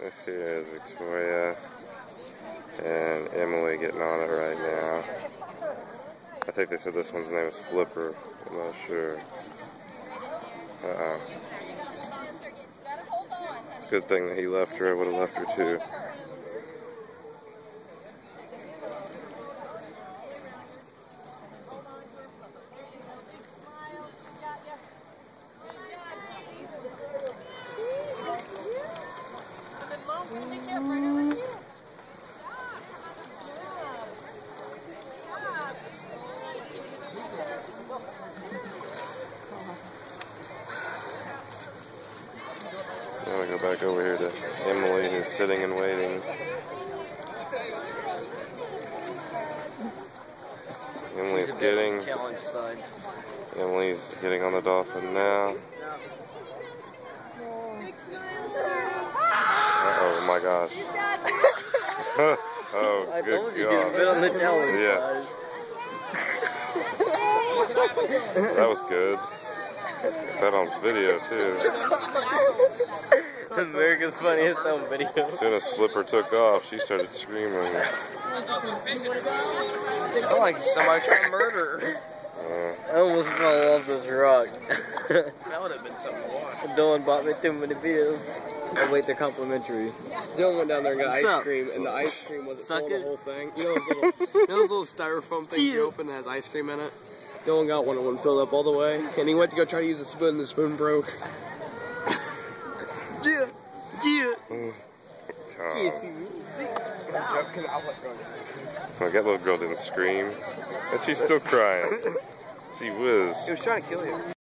This here is Victoria and Emily getting on it right now. I think they said this one's name is Flipper. I'm not sure. Good thing that he left her. I would have left her too. I'm gonna go back over here to Emily, who's sitting and waiting. Emily's getting on the dolphin now. Oh my gosh. Oh, I good told you God. she was a bit on the challenge Yeah. That was good. That on video too. America's Funniest Home Video. As soon as Flipper took off, she started screaming. I like somebody trying to murder her. I almost fell off this rock. That would have been something to watch. Dylan bought me too many beers. Oh wait, they're complimentary. Dylan went down there and got ice cream, and the ice cream wasn't full the whole thing. You know those little styrofoam things you open that has ice cream in it? Dylan got one and one filled up all the way, and he went to go try to use a spoon, and the spoon broke. Well, that little girl didn't scream, and she's still crying. She was. He was trying to kill you.